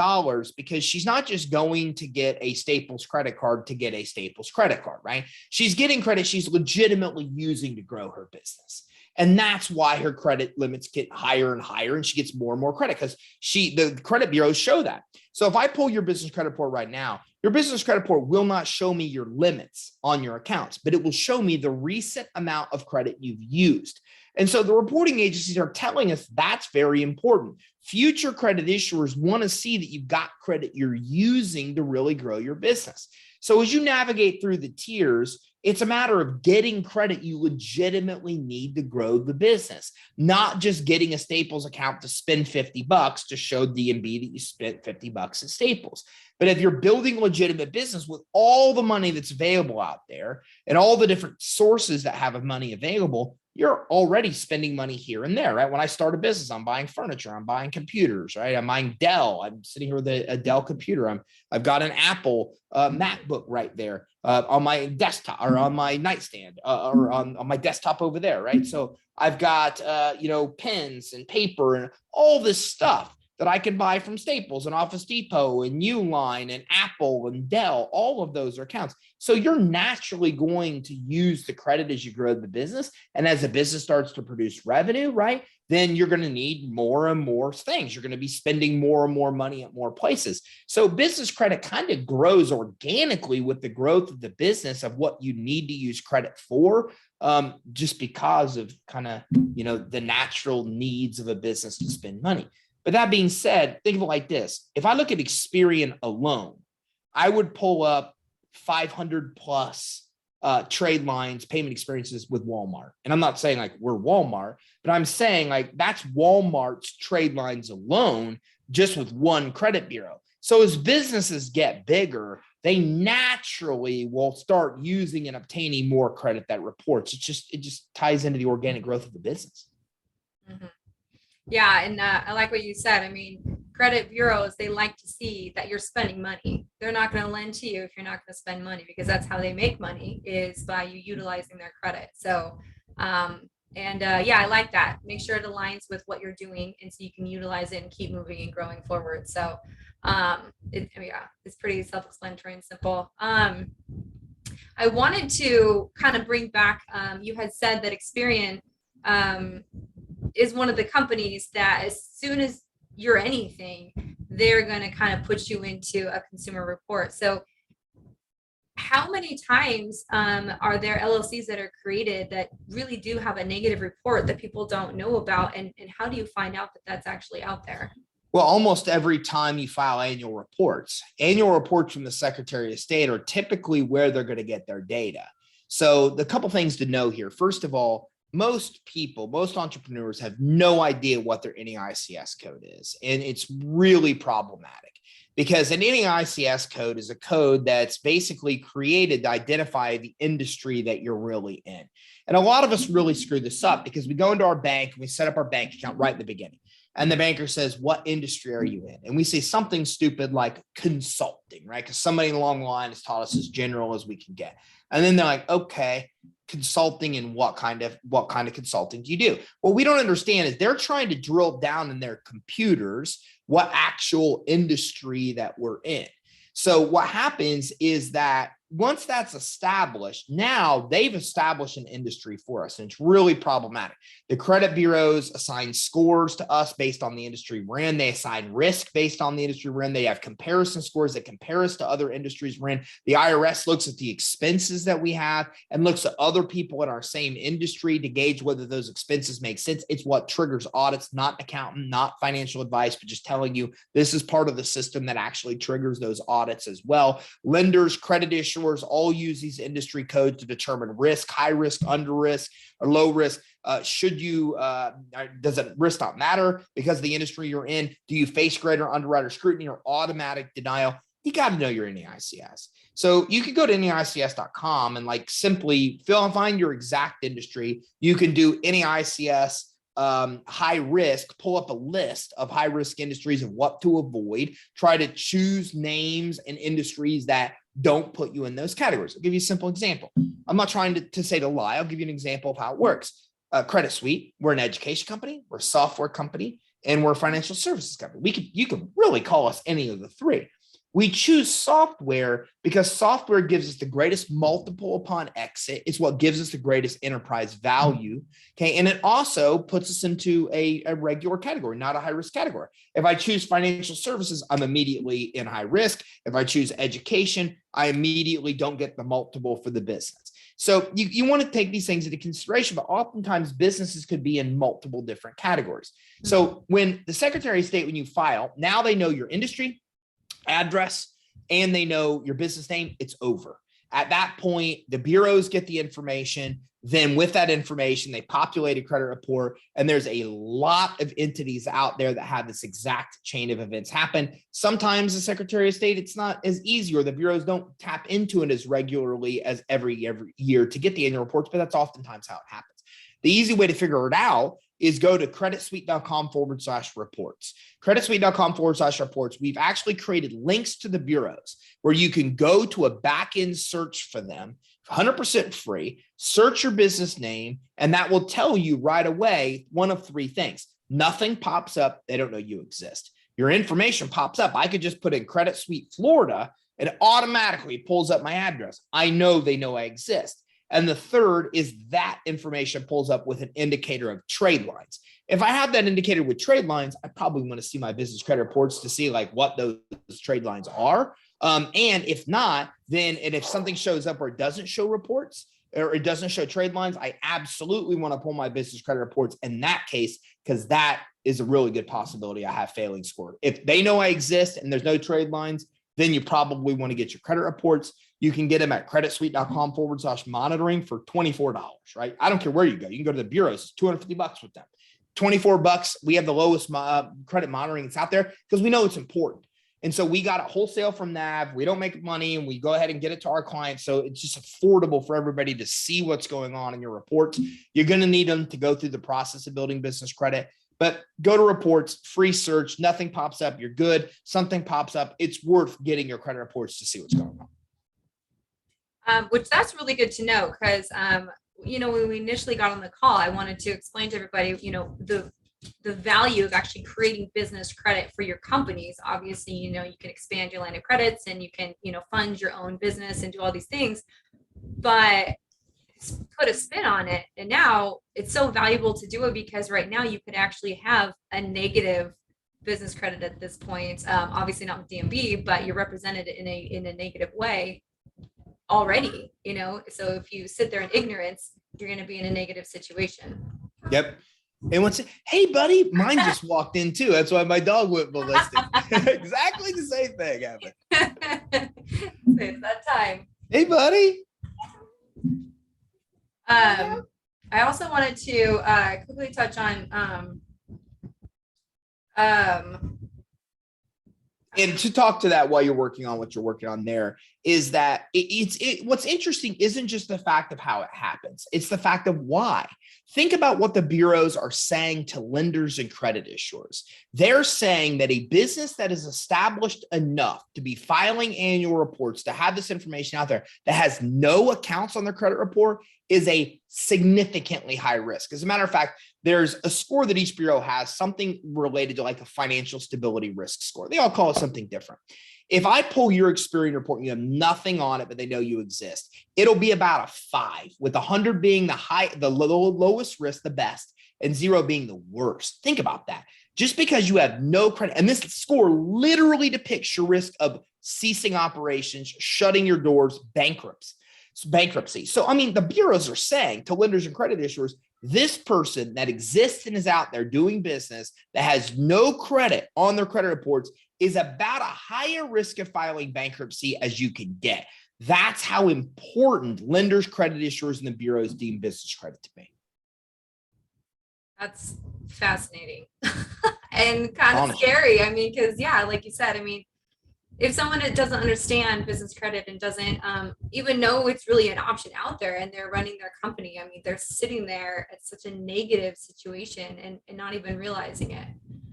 S2: because she's not just going to get a Staples credit card to get a Staples credit card, right? She's getting credit she's legitimately using to grow her business. And that's why her credit limits get higher and higher, and she gets more and more credit because the credit bureaus show that. So if I pull your business credit report right now, your business credit report will not show me your limits on your accounts, but it will show me the recent amount of credit you've used. And so the reporting agencies are telling us that's very important. Future credit issuers want to see that you've got credit you're using to really grow your business. So as you navigate through the tiers, it's a matter of getting credit you legitimately need to grow the business, not just getting a Staples account to spend $50 to show DMB that you spent $50 at Staples. But if you're building a legitimate business with all the money that's available out there and all the different sources that have money available, you're already spending money here and there, right? When I start a business, I'm buying furniture, I'm buying computers, right? I'm buying Dell. I'm sitting here with a Dell computer. I've got an Apple MacBook right there on my desktop or on my nightstand or on my desktop over there, right? So I've got, pens and paper and all this stuff that I can buy from Staples and Office Depot and Uline and Apple and Dell. All of those are accounts. So you're naturally going to use the credit as you grow the business. And as the business starts to produce revenue, right, then you're going to need more and more things. You're going to be spending more and more money at more places. So business credit kind of grows organically with the growth of the business of what you need to use credit for, just because of kind of, the natural needs of a business to spend money. But that being said, think of it like this. If I look at Experian alone, I would pull up 500 plus trade lines, payment experiences with Walmart. And I'm not saying like we're Walmart, but I'm saying like that's Walmart's trade lines alone, just with one credit bureau. So as businesses get bigger, they naturally will start using and obtaining more credit that reports. It just ties into the organic growth of the business.
S1: Mm-hmm. Yeah. And I like what you said. Credit bureaus, they like to see that you're spending money. They're not going to lend to you if you're not going to spend money, because that's how they make money, is by you utilizing their credit. So, I like that. Make sure it aligns with what you're doing, and so you can utilize it and keep moving and growing forward. So, it's pretty self-explanatory and simple. I wanted to kind of bring back, you had said that Experian is one of the companies that as soon as you're anything, they're going to kind of put you into a consumer report. So how many times are there LLCs that are created that really do have a negative report that people don't know about? And how do you find out that that's actually out there?
S2: Well, almost every time you file annual reports from the Secretary of State are typically where they're going to get their data. So the couple things to know here. First of all, most entrepreneurs have no idea what their NEICS code is. And it's really problematic because an NEICS code is a code that's basically created to identify the industry that you're really in. And a lot of us really screw this up because we go into our bank and we set up our bank account right in the beginning. And the banker says, what industry are you in? And we say something stupid like consulting, right? Because somebody along the line has taught us as general as we can get. And then they're like, okay, consulting and what kind of consulting do you do? What we don't understand is they're trying to drill down in their computers what actual industry that we're in. So what happens is that once that's established, now they've established an industry for us, and it's really problematic. The credit bureaus assign scores to us based on the industry we're in. They assign risk based on the industry we're in. They have comparison scores that compare us to other industries we're in. The IRS looks at the expenses that we have and looks at other people in our same industry to gauge whether those expenses make sense. It's what triggers audits, not accountant, not financial advice, but just telling you this is part of the system that actually triggers those audits as well. Lenders, credit issuers, all use these industry codes to determine risk, high risk, under risk, or low risk. Does it risk not matter because of the industry you're in? Do you face greater underwriter scrutiny or automatic denial? You got to know your NEICS. So you could go to NEICS.com and simply find your exact industry. You can do NEICS high risk, pull up a list of high risk industries and what to avoid, try to choose names and industries that don't put you in those categories. I'll give you a simple example. I'm not trying to say to lie. I'll give you an example of how it works. Credit Suite, we're an education company, we're a software company, and we're a financial services company. You could really call us any of the three. We choose software because software gives us the greatest multiple upon exit. It's what gives us the greatest enterprise value. Okay. And it also puts us into a regular category, not a high risk category. If I choose financial services, I'm immediately in high risk. If I choose education, I immediately don't get the multiple for the business. So you want to take these things into consideration, but oftentimes businesses could be in multiple different categories. So when the Secretary of State, when you file, now they know your industry, address, and they know your business name. It's over. At that point, the bureaus get the information. Then with that information, they populate a credit report, and there's a lot of entities out there that have this exact chain of events happen. Sometimes the Secretary of State, it's not as easy, or the bureaus don't tap into it as regularly as every year to get the annual reports, but that's oftentimes how it happens. The easy way to figure it out is go to creditsuite.com/reports. Creditsuite.com/reports. We've actually created links to the bureaus where you can go to a back-end search for them, 100% free, search your business name, and that will tell you right away one of three things. Nothing pops up. They don't know you exist. Your information pops up. I could just put in Credit Suite, Florida, and it automatically pulls up my address. I know they know I exist. And the third is that information pulls up with an indicator of trade lines. If I have that indicator with trade lines, I probably want to see my business credit reports to see what those trade lines are. And if not, and if something shows up where it doesn't show reports or it doesn't show trade lines, I absolutely want to pull my business credit reports in that case, because that is a really good possibility I have failing score. If they know I exist and there's no trade lines, then you probably want to get your credit reports. You can get them at creditsuite.com/monitoring for $24, right? I don't care where you go. You can go to the bureaus, it's $250 with them. $24. We have the lowest credit monitoring that's out there because we know it's important. And so we got it wholesale from NAV. We don't make money, and we go ahead and get it to our clients. So it's just affordable for everybody to see what's going on in your reports. You're going to need them to go through the process of building business credit. But go to reports, free search, nothing pops up, you're good. Something pops up, it's worth getting your credit reports to see what's going
S1: on. Which that's really good to know, because when we initially got on the call, I wanted to explain to everybody, the value of actually creating business credit for your companies. Obviously, you can expand your line of credits, and you can, fund your own business and do all these things. but put a spin on it. And now it's so valuable to do it because right now you could actually have a negative business credit at this point. Obviously not with DMB, but you're represented in a negative way already, you know? So if you sit there in ignorance, you're going to be in a negative situation.
S2: Yep. And once, hey, buddy, mine just walked in too. That's why my dog went ballistic. Exactly the same thing happened.
S1: It's that time.
S2: Hey, buddy.
S1: I also wanted to quickly touch on
S2: and to talk to that while you're working on what you're working on there is that what's interesting isn't just the fact of how it happens. It's the fact of why. Think about what the bureaus are saying to lenders and credit issuers. They're saying that a business that is established enough to be filing annual reports, to have this information out there, that has no accounts on their credit report is a significantly high risk. As a matter of fact, there's a score that each bureau has, something related to like a financial stability risk score. They all call it something different. If I pull your Experian report and you have nothing on it, but they know you exist, it'll be about a 5, with 100 being the lowest risk, the best, and 0 being the worst. Think about that. Just because you have no credit, and this score literally depicts your risk of ceasing operations, shutting your doors, bankruptcy. So, I mean, the bureaus are saying to lenders and credit issuers, this person that exists and is out there doing business that has no credit on their credit reports is about a higher risk of filing bankruptcy as you can get. That's how important lenders, credit issuers, and the bureaus deem business credit to be.
S1: That's fascinating and kind of scary. I mean, because yeah, like you said, I mean, if someone doesn't understand business credit and doesn't even know it's really an option out there and they're running their company, I mean, they're sitting there at such a negative situation and not even realizing it.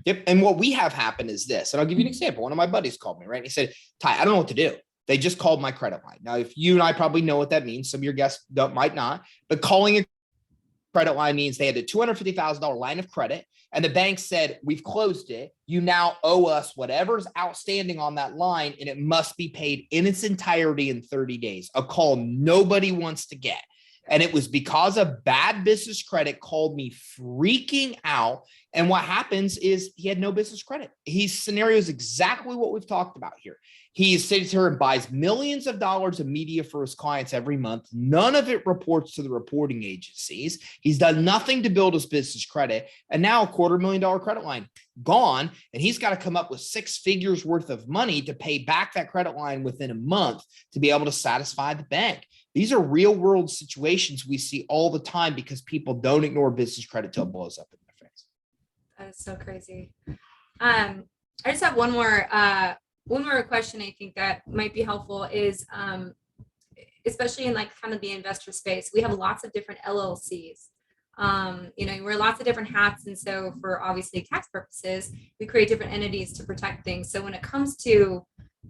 S2: Yep. And what we have happen is this, and I'll give you an example. One of my buddies called me, right? And he said, Ty, I don't know what to do. They just called my credit line. Now, if you and I probably know what that means, some of your guests might not, but calling a credit line means they had a $250,000 line of credit and the bank said, we've closed it. You now owe us whatever's outstanding on that line and it must be paid in its entirety in 30 days. A call nobody wants to get. And it was because of bad business credit, called me freaking out. And what happens is he had no business credit. His scenario is exactly what we've talked about here. He sits here and buys millions of dollars of media for his clients every month. None of it reports to the reporting agencies. He's done nothing to build his business credit. And now $250,000 credit line gone. And he's got to come up with 6 figures worth of money to pay back that credit line within a month to be able to satisfy the bank. These are real world situations we see all the time because people don't ignore business credit till it blows up in their face.
S1: That is so crazy. I just have one more question I think that might be helpful is, especially in like kind of the investor space, we have lots of different LLCs. You know, you wear lots of different hats. And so for obviously tax purposes, we create different entities to protect things. So when it comes to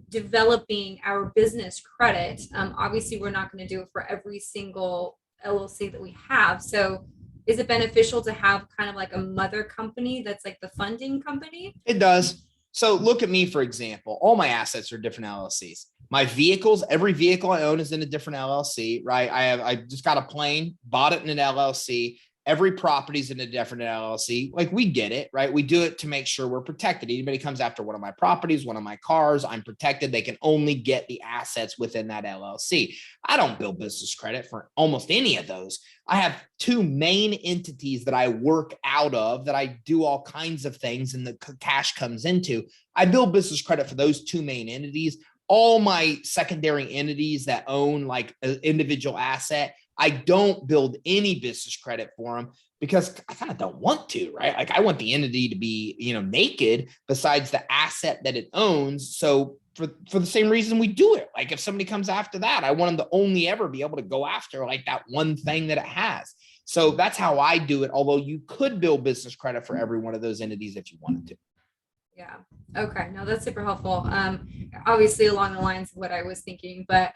S1: developing our business credit, obviously we're not going to do it for every single LLC that we have. So is it beneficial to have kind of like a mother company that's like the funding company?
S2: It does. So look at me, for example, all my assets are different LLCs. My vehicles, every vehicle I own is in a different LLC, right? I just got a plane, bought it in an LLC. Every property's in a different LLC. Like we get it, right? We do it to make sure we're protected. Anybody comes after one of my properties, one of my cars, I'm protected. They can only get the assets within that LLC. I don't build business credit for almost any of those. I have 2 main entities that I work out of that I do all kinds of things and the cash comes into. I build business credit for those 2 main entities. All my secondary entities that own like an individual asset, I don't build any business credit for them because I kind of don't want to, right? Like I want the entity to be, you know, naked besides the asset that it owns. So for the same reason we do it. Like if somebody comes after that, I want them to only ever be able to go after like that one thing that it has. So that's how I do it. Although you could build business credit for every one of those entities if you wanted to.
S1: Yeah. Okay. No, that's super helpful. Obviously along the lines of what I was thinking, but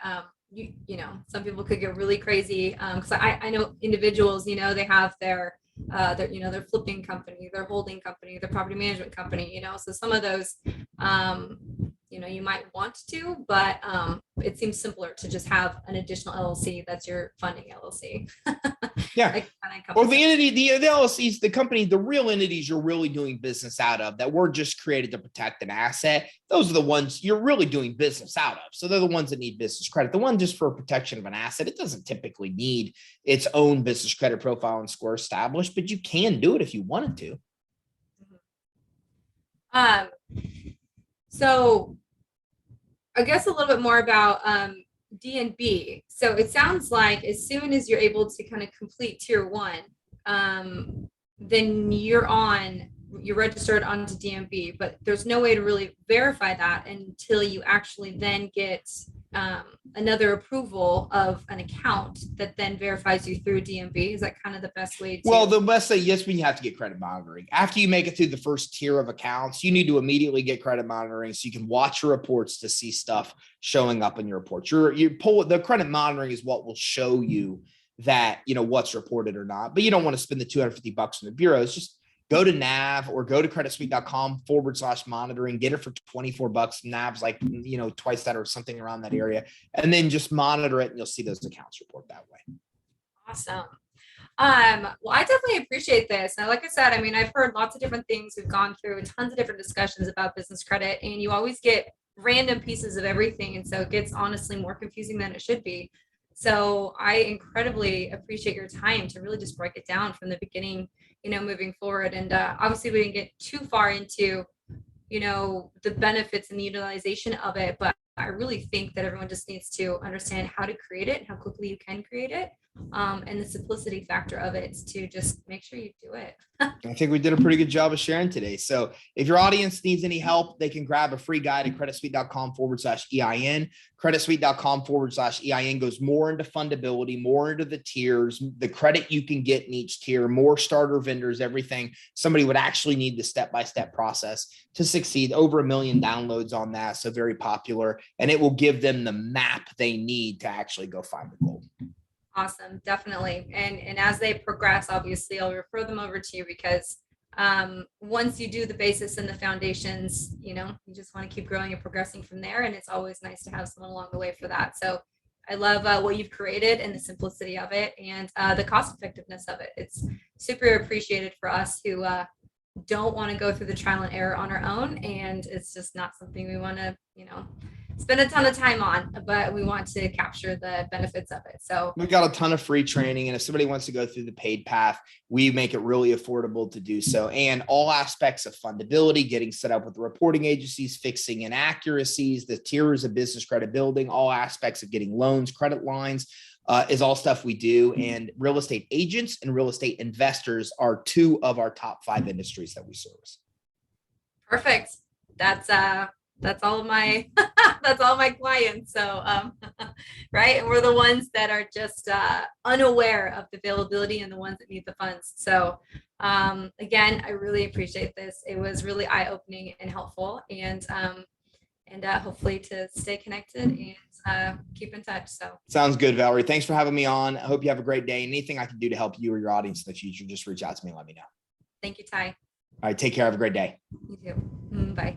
S1: you know, some people could get really crazy. Because I know individuals, you know, they have their you know, their flipping company, their holding company, their property management company, you know, so some of those, you you might want to, but it seems simpler to just have an additional LLC that's your funding LLC.
S2: Yeah.
S1: Like, kinda
S2: Or
S1: encompasses
S2: the
S1: it.
S2: entity, the LLCs, the company, the real entities you're really doing business out of that were just created to protect an asset. Those are the ones you're really doing business out of. So they're the ones that need business credit. The one just for protection of an asset, it doesn't typically need its own business credit profile and score established, but you can do it if you wanted to.
S1: Um, so I guess a little bit more about D&B. So it sounds like as soon as you're able to kind of complete tier one, then you're registered onto D&B, but there's no way to really verify that until you actually then get another approval of an account that then verifies you through D&B. Is that kind of the best way to?
S2: Well, the best thing, yes, when you have to get credit monitoring. After you make it through the first tier of accounts, you need to immediately get credit monitoring so you can watch your reports to see stuff showing up in your reports. You pull the credit monitoring is what will show you that, what's reported or not, but you don't want to spend the $250 in the bureaus. Just go to NAV or go to creditsuite.com/monitoring, get it for $24. NAV's like, twice that or something around that area. And then just monitor it and you'll see those accounts report that way.
S1: Awesome. Well, I definitely appreciate this. Now, like I said, I mean, I've heard lots of different things. We've gone through tons of different discussions about business credit, and you always get random pieces of everything. And so it gets honestly more confusing than it should be. So I incredibly appreciate your time to really just break it down from the beginning, moving forward. And obviously we didn't get too far into, the benefits and the utilization of it, but I really think that everyone just needs to understand how to create it and how quickly you can create it. And the simplicity factor of it is to just make sure you do it.
S2: I think we did a pretty good job of sharing today. So if your audience needs any help, they can grab a free guide at creditsuite.com/EIN. Creditsuite.com/EIN goes more into fundability, more into the tiers, the credit you can get in each tier, more starter vendors, everything. Somebody would actually need the step-by-step process to succeed. Over 1 million downloads on that. So very popular, and it will give them the map they need to actually go find the gold.
S1: Awesome. Definitely. And as they progress, obviously I'll refer them over to you because once you do the basis and the foundations, you just want to keep growing and progressing from there. And it's always nice to have someone along the way for that. So I love what you've created and the simplicity of it and the cost effectiveness of it. It's super appreciated for us who don't want to go through the trial and error on our own. And it's just not something we want to, spend a ton of time on, but we want to capture the benefits of it. So
S2: we've got a ton of free training. And if somebody wants to go through the paid path, we make it really affordable to do so. And all aspects of fundability, getting set up with the reporting agencies, fixing inaccuracies, the tiers of business credit building, all aspects of getting loans, credit lines, is all stuff we do. And real estate agents and real estate investors are 2 of our top 5 industries that we service.
S1: Perfect. That's all of my that's all my clients. So right, and we're the ones that are just unaware of the availability and the ones that need the funds. So again, I really appreciate this. It was really eye-opening and helpful, and hopefully to stay connected and keep in touch. So
S2: sounds good, Valerie. Thanks for having me on. I hope you have a great day. Anything I can do to help you or your audience in the future, just reach out to me and let me know.
S1: Thank you, Ty.
S2: All right, take care. Have a great day.
S1: You too. Bye.